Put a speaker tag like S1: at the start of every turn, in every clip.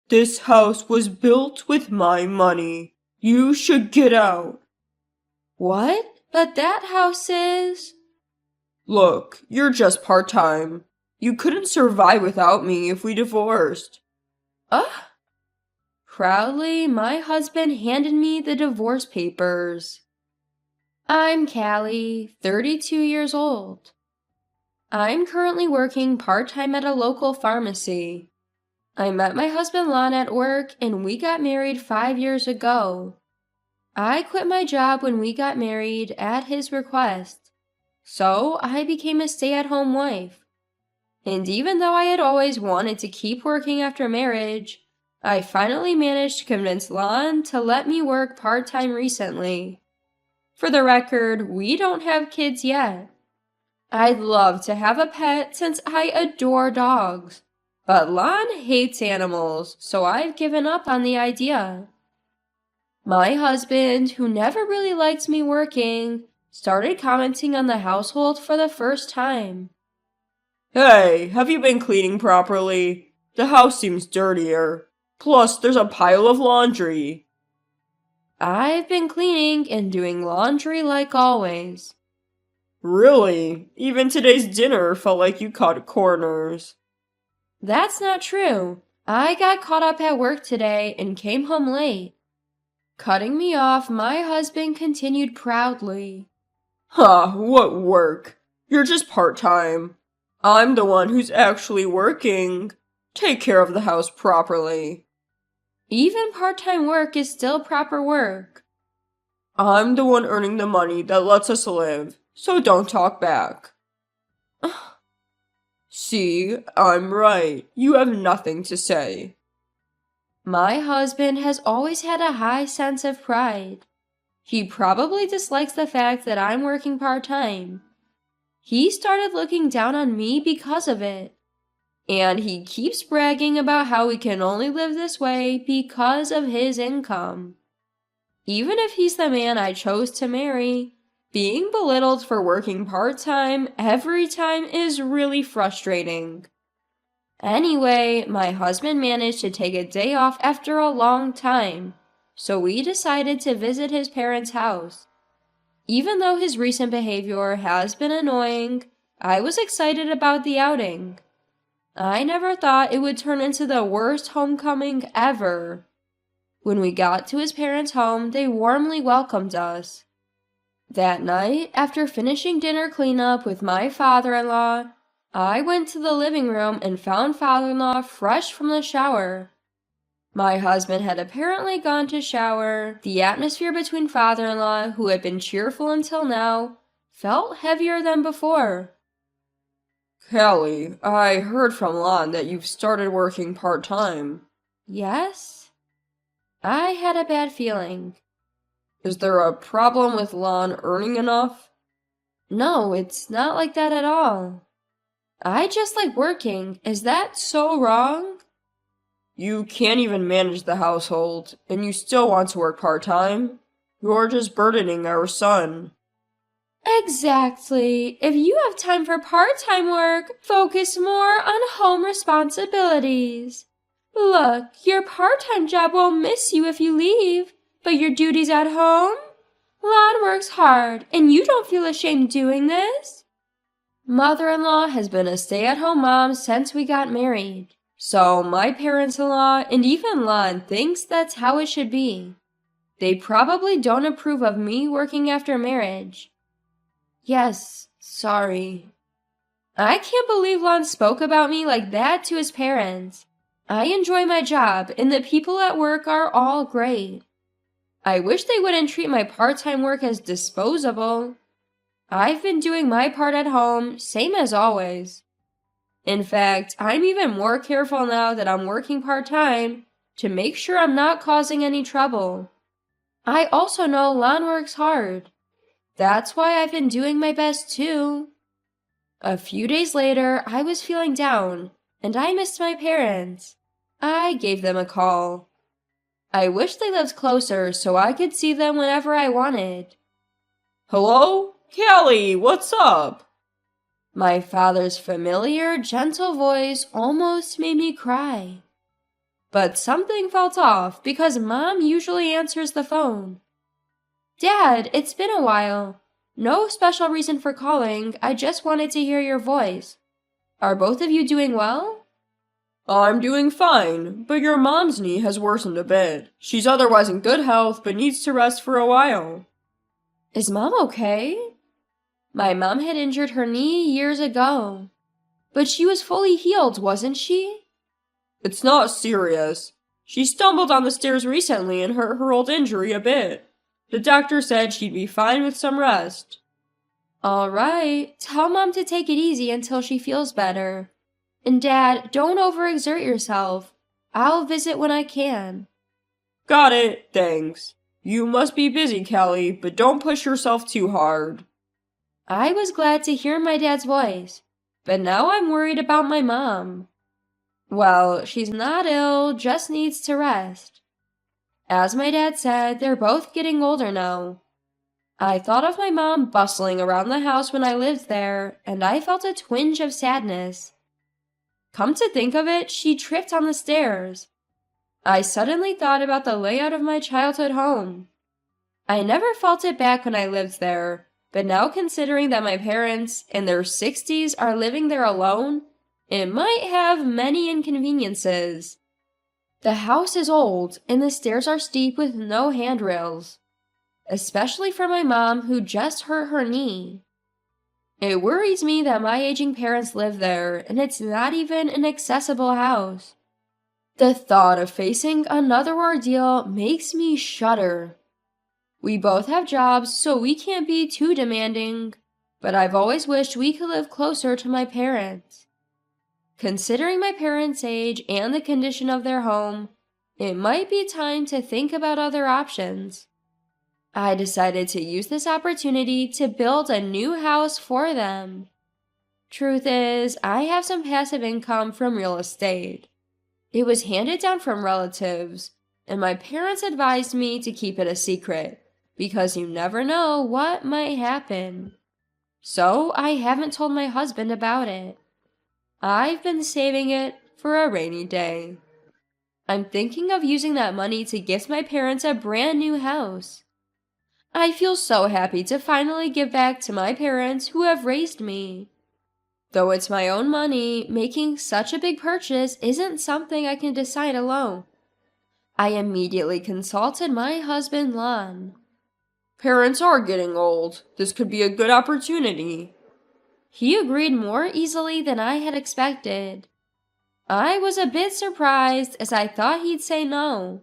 S1: This house was built with my money. You should get out.
S2: What? But that house is...
S1: Look, you're just part-time. You couldn't survive without me if we divorced.
S2: Ugh. Proudly, my husband handed me the divorce papers. I'm Callie, 32 years old. I'm currently working part-time at a local pharmacy. I met my husband Lon at work and we got married 5 years ago. I quit my job when we got married at his request, so I became a stay-at-home wife. And even though I had always wanted to keep working after marriage, I finally managed to convince Lon to let me work part-time recently. For the record, we don't have kids yet. I'd love to have a pet since I adore dogs, but Lon hates animals, so I've given up on the idea. My husband, who never really liked me working, started commenting on the household for the first time.
S1: Hey, have you been cleaning properly? The house seems dirtier. Plus, there's a pile of laundry.
S2: I've been cleaning and doing laundry like always.
S1: Really? Even today's dinner felt like you cut corners.
S2: That's not true. I got caught up at work today and came home late. Cutting me off, my husband continued proudly.
S1: Huh, what work? You're just part-time. I'm the one who's actually working. Take care of the house properly.
S2: Even part-time work is still proper work.
S1: I'm the one earning the money that lets us live, so don't talk back. See, I'm right. You have nothing to say.
S2: My husband has always had a high sense of pride. He probably dislikes the fact that I'm working part-time. He started looking down on me because of it. And he keeps bragging about how we can only live this way because of his income. Even if he's the man I chose to marry, being belittled for working part-time every time is really frustrating. Anyway, my husband managed to take a day off after a long time, so we decided to visit his parents' house. Even though his recent behavior has been annoying, I was excited about the outing. I never thought it would turn into the worst homecoming ever. When we got to his parents' home, they warmly welcomed us. That night, after finishing dinner cleanup with my father-in-law, I went to the living room and found father-in-law fresh from the shower. My husband had apparently gone to shower. The atmosphere between father-in-law, who had been cheerful until now, felt heavier than before.
S1: Callie, I heard from Lon that you've started working part-time.
S2: Yes? I had a bad feeling.
S1: Is there a problem with Lon earning enough?
S2: No, it's not like that at all. I just like working. Is that so wrong?
S1: You can't even manage the household, and you still want to work part-time? You're just burdening our son.
S2: Exactly. If you have time for part-time work, focus more on home responsibilities. Look, your part-time job won't miss you if you leave, but your duties at home? Lon works hard, and you don't feel ashamed doing this? Mother-in-law has been a stay-at-home mom since we got married. So my parents-in-law and even Lon thinks that's how it should be. They probably don't approve of me working after marriage. Yes, sorry. I can't believe Lon spoke about me like that to his parents. I enjoy my job and the people at work are all great. I wish they wouldn't treat my part-time work as disposable. I've been doing my part at home, same as always. In fact, I'm even more careful now that I'm working part-time to make sure I'm not causing any trouble. I also know Lon works hard. That's why I've been doing my best too. A few days later, I was feeling down, and I missed my parents. I gave them a call. I wish they lived closer so I could see them whenever I wanted.
S1: Hello? Callie, what's up?
S2: My father's familiar, gentle voice almost made me cry. But something felt off because Mom usually answers the phone. Dad, it's been a while. No special reason for calling, I just wanted to hear your voice. Are both of you doing well?
S1: I'm doing fine, but your mom's knee has worsened a bit. She's otherwise in good health, but needs to rest for a while.
S2: Is Mom okay? My mom had injured her knee years ago. But she was fully healed, wasn't she?
S1: It's not serious. She stumbled on the stairs recently and hurt her old injury a bit. The doctor said she'd be fine with some rest.
S2: All right, tell Mom to take it easy until she feels better. And Dad, don't overexert yourself. I'll visit when I can.
S1: Got it, thanks. You must be busy, Kelly, but don't push yourself too hard.
S2: I was glad to hear my dad's voice, but now I'm worried about my mom. Well, she's not ill, just needs to rest. As my dad said, they're both getting older now. I thought of my mom bustling around the house when I lived there, and I felt a twinge of sadness. Come to think of it, she tripped on the stairs. I suddenly thought about the layout of my childhood home. I never felt it back when I lived there, but now considering that my parents, in their 60s, are living there alone, it might have many inconveniences. The house is old, and the stairs are steep with no handrails, especially for my mom who just hurt her knee. It worries me that my aging parents live there, and it's not even an accessible house. The thought of facing another ordeal makes me shudder. We both have jobs, so we can't be too demanding, but I've always wished we could live closer to my parents. Considering my parents' age and the condition of their home, it might be time to think about other options. I decided to use this opportunity to build a new house for them. Truth is, I have some passive income from real estate. It was handed down from relatives, and my parents advised me to keep it a secret, because you never know what might happen. So I haven't told my husband about it. I've been saving it for a rainy day. I'm thinking of using that money to gift my parents a brand new house. I feel so happy to finally give back to my parents who have raised me. Though it's my own money, making such a big purchase isn't something I can decide alone. I immediately consulted my husband, Lon.
S1: Parents are getting old. This could be a good opportunity.
S2: He agreed more easily than I had expected. I was a bit surprised as I thought he'd say no.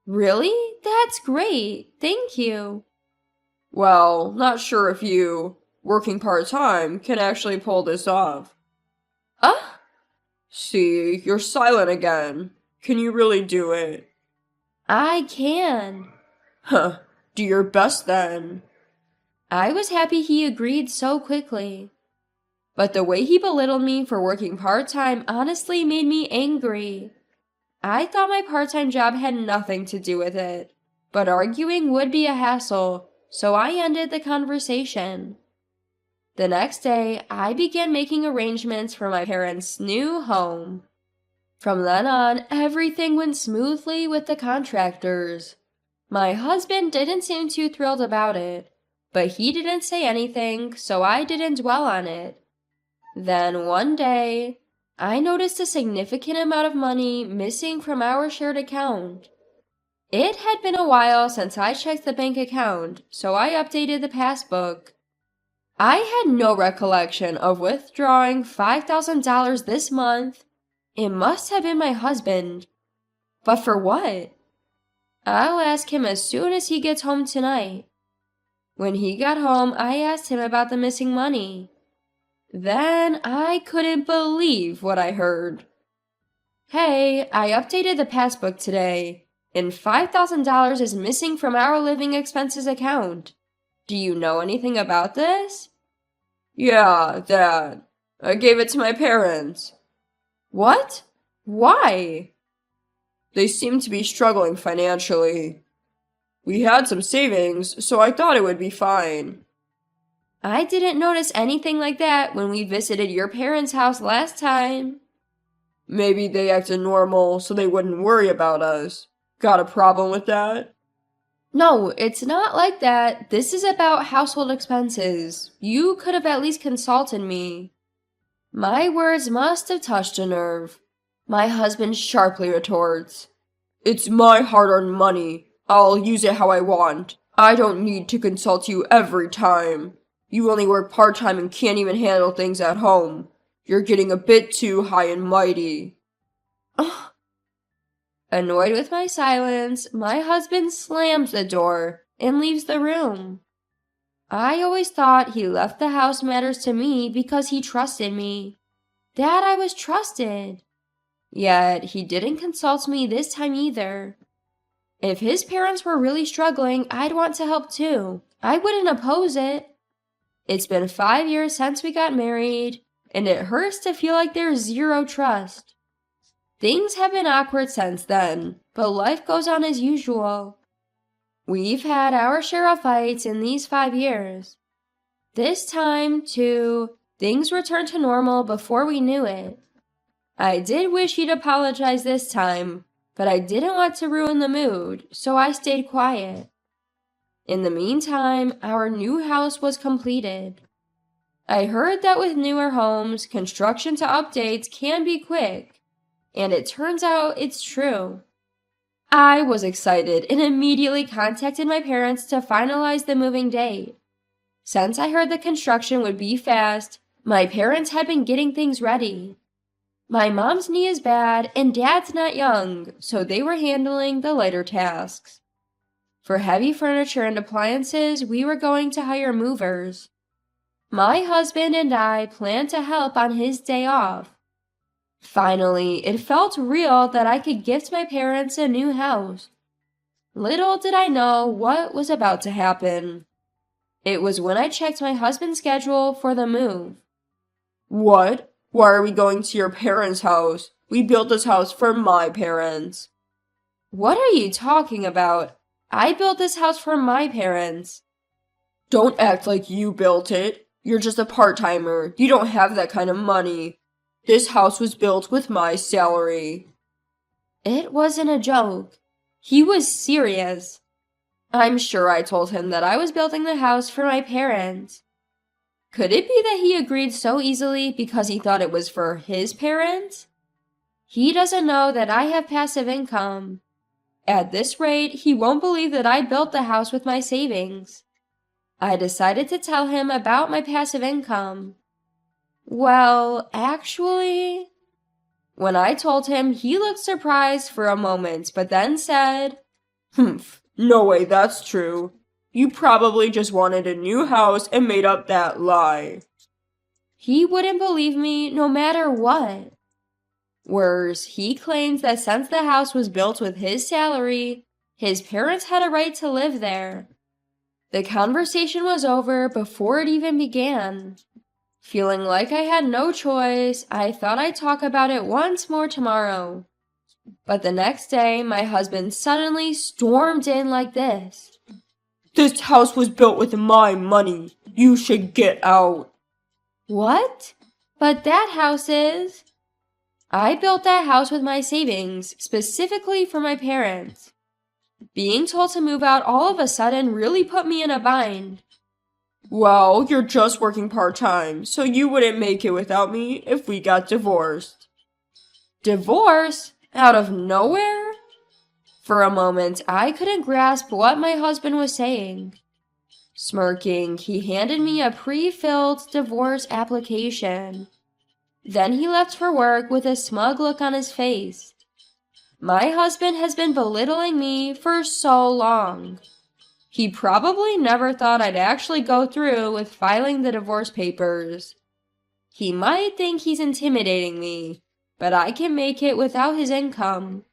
S2: Really? That's great. Thank you.
S1: Well, not sure if you, working part-time, can actually pull this off. See, you're silent again. Can you really do it?
S2: I can.
S1: Huh, do your best then.
S2: I was happy he agreed so quickly. But the way he belittled me for working part-time honestly made me angry. I thought my part-time job had nothing to do with it, but arguing would be a hassle, so I ended the conversation. The next day, I began making arrangements for my parents' new home. From then on, everything went smoothly with the contractors. My husband didn't seem too thrilled about it, but he didn't say anything, so I didn't dwell on it. Then one day, I noticed a significant amount of money missing from our shared account. It had been a while since I checked the bank account, so I updated the passbook. I had no recollection of withdrawing $5,000 this month. It must have been my husband. But for what? I'll ask him as soon as he gets home tonight. When he got home, I asked him about the missing money. Then I couldn't believe what I heard. Hey, I updated the passbook today, and $5,000 is missing from our living expenses account. Do you know anything about this?
S1: Yeah, Dad. I gave it to my parents.
S2: What? Why?
S1: They seem to be struggling financially. We had some savings, so I thought it would be fine.
S2: I didn't notice anything like that when we visited your parents' house last time.
S1: Maybe they acted normal so they wouldn't worry about us. Got a problem with that?
S2: No, it's not like that. This is about household expenses. You could have at least consulted me. My words must have touched a nerve. My husband sharply retorts, "It's my hard-earned money. I'll use it how I want. I don't need to consult you every time. You only work part-time and can't even handle things at home. You're getting a bit too high and mighty." Annoyed with my silence, my husband slams the door and leaves the room. I always thought he left the house matters to me because he trusted me. That I was trusted. Yet he didn't consult me this time either. If his parents were really struggling, I'd want to help too. I wouldn't oppose it. It's been 5 years since we got married, and it hurts to feel like there's zero trust. Things have been awkward since then, but life goes on as usual. We've had our share of fights in these 5 years. This time, too, things returned to normal before we knew it. I did wish he'd apologize this time, but I didn't want to ruin the mood, so I stayed quiet. In the meantime, our new house was completed. I heard that with newer homes, construction to updates can be quick. And it turns out it's true. I was excited and immediately contacted my parents to finalize the moving date. Since I heard the construction would be fast, my parents had been getting things ready. My mom's knee is bad and dad's not young, so they were handling the lighter tasks. For heavy furniture and appliances, we were going to hire movers. My husband and I planned to help on his day off. Finally, it felt real that I could gift my parents a new house. Little did I know what was about to happen. It was when I checked my husband's schedule for the move.
S1: "What? Why are we going to your parents' house? We built this house for my parents."
S2: What are you talking about? I built this house for my parents.
S1: Don't act like you built it. You're just a part-timer. You don't have that kind of money. This house was built with my salary.
S2: It wasn't a joke. He was serious. I'm sure I told him that I was building the house for my parents. Could it be that he agreed so easily because he thought it was for his parents? He doesn't know that I have passive income. At this rate, he won't believe that I built the house with my savings. I decided to tell him about my passive income. Well, actually, when I told him, he looked surprised for a moment, but then said,
S1: "Humph, no way that's true. You probably just wanted a new house and made up that lie."
S2: He wouldn't believe me no matter what. Worse, he claims that since the house was built with his salary, his parents had a right to live there. The conversation was over before it even began. Feeling like I had no choice, I thought I'd talk about it once more tomorrow. But the next day, my husband suddenly stormed in like this.
S1: "This house was built with my money. You should get out."
S2: What? But that house is... I built that house with my savings, specifically for my parents. Being told to move out all of a sudden really put me in a bind.
S1: "Well, you're just working part-time, so you wouldn't make it without me if we got divorced."
S2: Divorce? Out of nowhere? For a moment, I couldn't grasp what my husband was saying. Smirking, he handed me a pre-filled divorce application. Then he left for work with a smug look on his face. My husband has been belittling me for so long. He probably never thought I'd actually go through with filing the divorce papers. He might think he's intimidating me, but I can make it without his income.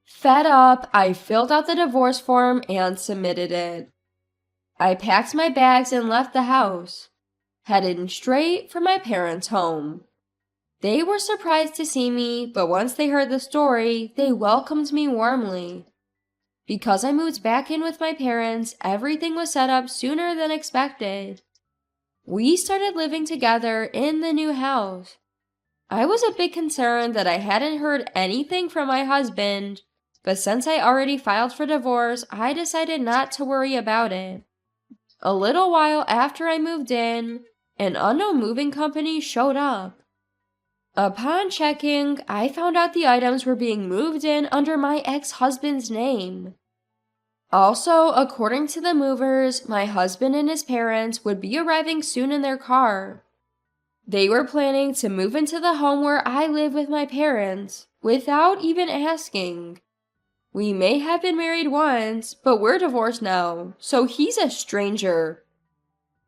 S2: Fed up, I filled out the divorce form and submitted it. I packed my bags and left the house, headed straight for my parents' home. They were surprised to see me, but once they heard the story, they welcomed me warmly. Because I moved back in with my parents, everything was set up sooner than expected. We started living together in the new house. I was a bit concerned that I hadn't heard anything from my husband, but since I already filed for divorce, I decided not to worry about it. A little while after I moved in, an unknown moving company showed up. Upon checking, I found out the items were being moved in under my ex-husband's name. Also, according to the movers, my husband and his parents would be arriving soon in their car. They were planning to move into the home where I live with my parents, without even asking. We may have been married once, but we're divorced now, so he's a stranger.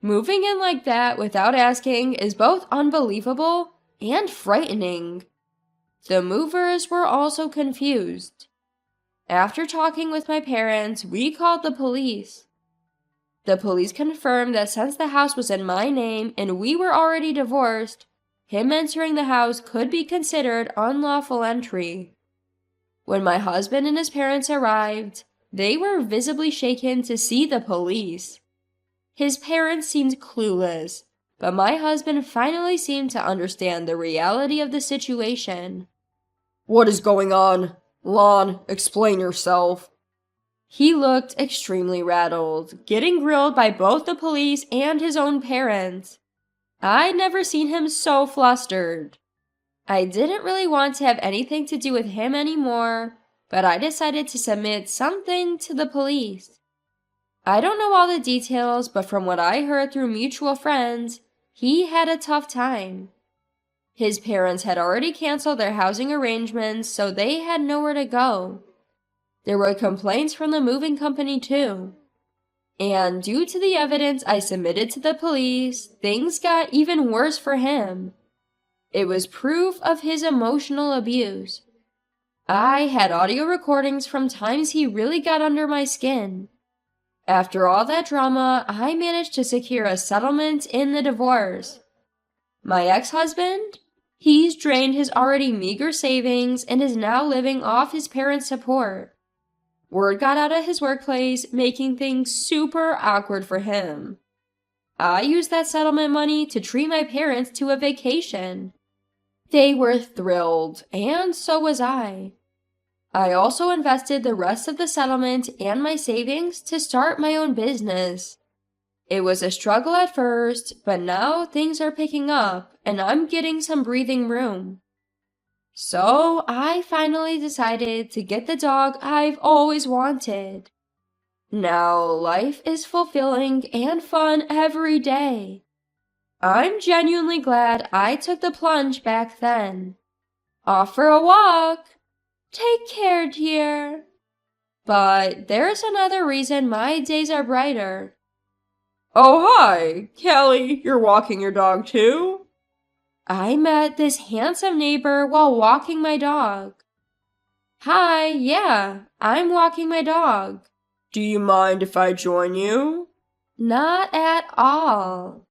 S2: Moving in like that without asking is both unbelievable and frightening. The movers were also confused. After talking with my parents, we called the police. The police confirmed that since the house was in my name and we were already divorced, him entering the house could be considered unlawful entry. When my husband and his parents arrived, they were visibly shaken to see the police. His parents seemed clueless, but my husband finally seemed to understand the reality of the situation.
S1: What is going on? Lon, explain yourself.
S2: He looked extremely rattled, getting grilled by both the police and his own parents. I'd never seen him so flustered. I didn't really want to have anything to do with him anymore, but I decided to submit something to the police. I don't know all the details, but from what I heard through mutual friends, he had a tough time. His parents had already canceled their housing arrangements, so they had nowhere to go. There were complaints from the moving company too. And due to the evidence I submitted to the police, things got even worse for him. It was proof of his emotional abuse. I had audio recordings from times he really got under my skin. After all that drama, I managed to secure a settlement in the divorce. My ex-husband? He's drained his already meager savings and is now living off his parents' support. Word got out at his workplace, making things super awkward for him. I used that settlement money to treat my parents to a vacation. They were thrilled, and so was I. I also invested the rest of the settlement and my savings to start my own business. It was a struggle at first, but now things are picking up, and I'm getting some breathing room. So I finally decided to get the dog I've always wanted. Now life is fulfilling and fun every day. I'm genuinely glad I took the plunge back then. Off for a walk. Take care, dear. But there's another reason my days are brighter.
S1: Oh, hi! Callie, you're walking your dog too?
S2: I met this handsome neighbor while walking my dog. Hi, yeah, I'm walking my dog.
S1: Do you mind if I join you?
S2: Not at all.